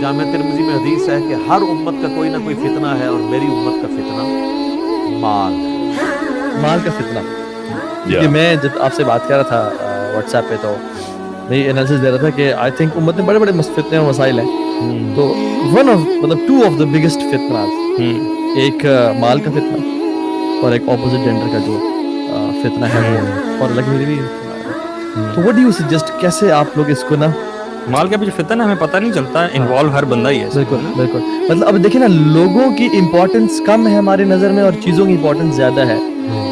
جامع ترمذی میں حدیث ہے کہ ہر امت کا کوئی نہ کوئی فتنہ ہے اور میری امت کا فتنہ مال کا فتنہ. کہ میں جب آپ سے بات کر رہا تھا واٹس ایپ پہ تو میں انالیسس دے رہا تھا کہ آئی تھنک امت میں بڑے بڑے فتنے اور مسائل ہیں. تو ٹو آف دا بگیسٹ فتنات، ایک مال کا فتنہ اور ایک اپوزٹ جینڈر کا جو فتنہ ہے وہ، اور الگ میری بھی. تو وٹ ڈو یو سجیسٹ، کیسے آپ لوگ اس کو نا، مال کا بھی جو فتنہ ہے ہمیں پتہ نہیں چلتا، انوالو ہر بندہ ہی ہے. بالکل بالکل. مطلب اب دیکھیں نا، لوگوں کی امپورٹنس کم ہے ہماری نظر میں اور چیزوں کی امپورٹنس زیادہ ہے.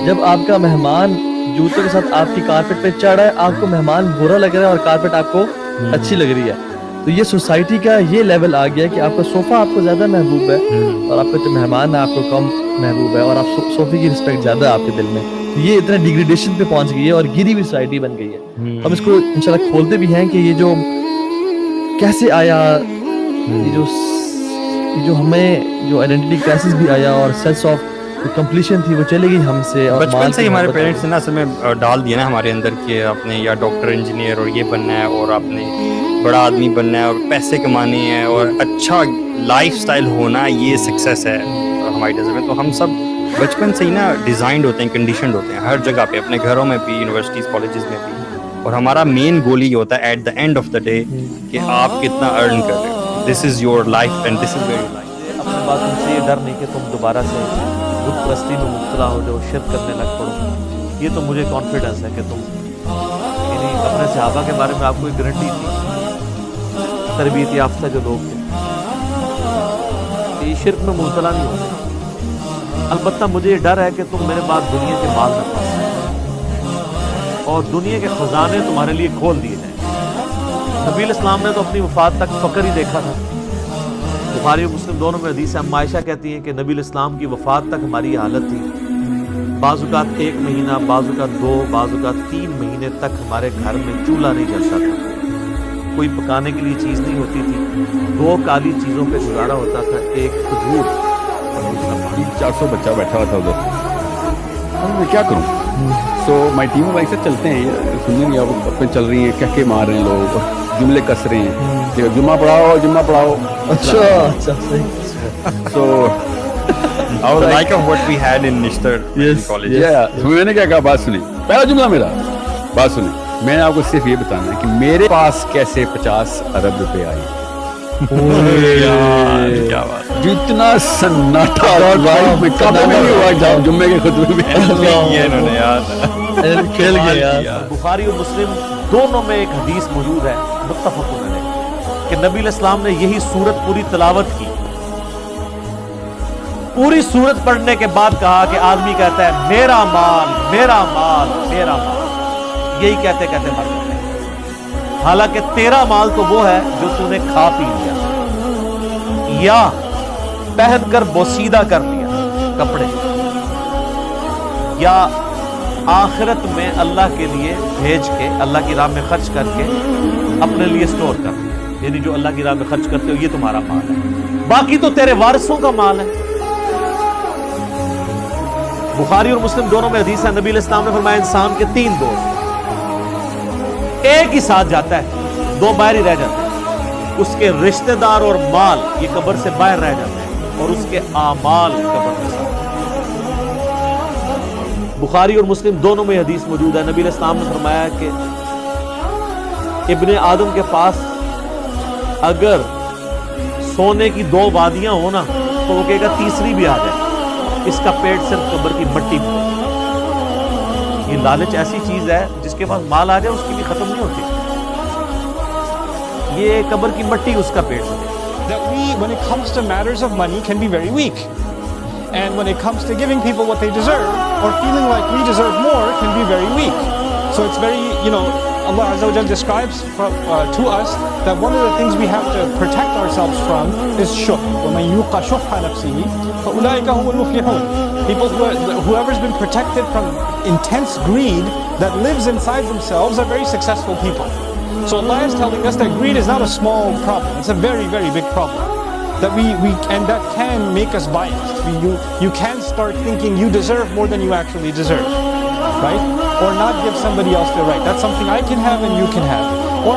جب آپ کا مہمان جوتوں کے ساتھ آپ کی کارپیٹ پہ چڑھ رہا ہے، آپ کو مہمان برا لگ رہا ہے اور کارپیٹ آپ کو اچھی لگ رہی ہے. تو یہ سوسائٹی کا یہ لیول آ گیا کہ آپ کا صوفہ آپ کو زیادہ محبوب ہے اور آپ کا جو مہمان ہے آپ کو کم محبوب ہے، اور آپ صوفے کی رسپیکٹ زیادہ ہے آپ کے دل میں. تو یہ اتنا ڈیگریڈیشن پہ پہنچ گئی ہے اور گری ہوئی سوسائٹی بن گئی ہے. ہم اس کو انشاءاللہ کھولتے بھی ہیں کہ یہ جو کیسے آیا، یہ جو ہمیں جو آئیڈینٹی کرائسس بھی آیا اور سینس آف کمپلیشن تھی وہ چلے گئی ہم سے. اور بچپن سے ہی ہمارے پیرنٹس نے نا اصل میں ڈال دیا نا ہمارے اندر کہ آپ نے یا ڈاکٹر انجینئر اور یہ بننا ہے اور آپ نے بڑا آدمی بننا ہے اور پیسے کمانے ہیں اور اچھا لائف سٹائل ہونا، یہ سکسیس ہے ہماری نظر میں. تو ہم سب بچپن سے ہی نا ڈیزائنڈ ہوتے ہیں، کنڈیشنڈ ہوتے ہیں ہر جگہ پہ، اپنے گھروں میں بھی، یونیورسٹیز کالجز میں بھی. اور ہمارا مین گول یہ ہوتا ہے at the end of the day کہ آپ کتنا ارن کر رہے ہو. This is your life and this is where your life. اپنے بات تم سے یہ ڈر نہیں کہ تم دوبارہ سے بت پرستی میں مبتلا ہو جاؤ، شرک کرنے لگ پڑو. یہ تو مجھے کانفیڈنس ہے کہ تم، یعنی اپنے صحابہ کے بارے میں آپ کو ایک گارنٹی تھی، تربیت یافتہ جو لوگ تھے، کہ یہ شرک میں مبتلا نہیں ہوتے. البتہ مجھے یہ ڈر ہے کہ تم میرے بعد دنیا کے مال نہ پاس اور دنیا کے خزانے تمہارے لیے کھول دیے جائیں. نبی الاسلام نے تو اپنی وفات تک فقر ہی دیکھا تھا. بخاری اور مسلم دونوں میں حدیث ہے، عائشہ کہتی ہیں کہ نبی الاسلام کی وفات تک ہماری حالت تھی، بعض اوقات 1 مہینہ، بعض اوقات 2، بعض اوقات 3 مہینے تک ہمارے گھر میں چولہا نہیں جلتا تھا، کوئی پکانے کے لیے چیز نہیں ہوتی تھی. 2 کالی چیزوں پہ گزارا ہوتا تھا، ایک کھجور اور دوسرا پانی. 400 بچہ بیٹھا ہوا تھا ادھر، میں کیا کروں؟ سو مائی ٹیم بھائی سے چلتے ہیں، یہ سننے نہیں آپ اپنے چل رہی ہیں، کہہ کے مار رہے ہیں لوگ، جملے کس رہے ہیں کہ جمعہ پڑھاؤ جمعہ پڑھاؤ. اچھا سو like of what we had in Nishtar college. میں نے کیا کہا، بات سنیں، پہلا جملہ میرا، بات سنیں، میں نے آپ کو صرف یہ بتانا ہے کہ میرے پاس کیسے 50 ارب روپے آئے. کیا بات، جتنا سناٹا لائف میں کبھی نہیں ہوا جمعے کے خطبے میں. انہوں نے یار کھیل گیا. بخاری اور مسلم دونوں میں ایک حدیث موجود ہے متفق علیہ کہ نبی الاسلام نے یہی سورت پوری تلاوت کی. پوری سورت پڑھنے کے بعد کہا کہ آدمی کہتا ہے میرا مال میرا مال میرا مال، یہی کہتے کہتے مر جاتے ہیں. حالانکہ تیرا مال تو وہ ہے جو تو نے کھا پی لیا یا پہن کر بوسیدہ کر لیا کپڑے، یا آخرت میں اللہ کے لیے بھیج کے اللہ کی راہ میں خرچ کر کے اپنے لیے سٹور کر لیا. یعنی جو اللہ کی راہ میں خرچ کرتے ہو یہ تمہارا مال ہے، باقی تو تیرے وارثوں کا مال ہے. بخاری اور مسلم دونوں میں حدیث ہے، نبی علیہ السلام نے فرمایا انسان کے 3 دوست، ایک ہی ساتھ جاتا ہے، 2 باہر ہی رہ جاتے ہیں. اس کے رشتہ دار اور مال یہ قبر سے باہر رہ جاتے ہیں اور اس کے اعمال قبر میں ساتھ. بخاری اور مسلم دونوں میں حدیث موجود ہے، نبی علیہ السلام نے فرمایا کہ ابن آدم کے پاس اگر سونے کی 2 وادیاں ہو نا تو وہ کہے گا تیسری بھی آ جائے، اس کا پیٹ صرف قبر کی مٹی میں. یہ لالچ ایسی چیز ہے جس کے پاس مال آ جائے اس کی بھی ختم نہیں ہوتی. یہ قبر کی مٹی اس کا پیٹ ہے. That we, when it comes to matters of money, can be very weak. And when it comes to giving people what they deserve, or feeling like we deserve more, can be very weak. So it's very, Allah Azza wa Jal describes to us that one of the things we have to protect ourselves from is shuh. وَمَنْ يُوقَ شُحَّ نَفْسِهِ فَأُولَٰئِكَ هُمُ الْمُفْلِحُونَ. People whoever's been protected from intense greed that lives inside themselves are very successful people. So Allah is telling us that greed is not a small problem. It's a very, very big problem. That and that can make us biased. You can start thinking you deserve more than you actually deserve, right? Or not give somebody else the right. That's something I can have and you can have. or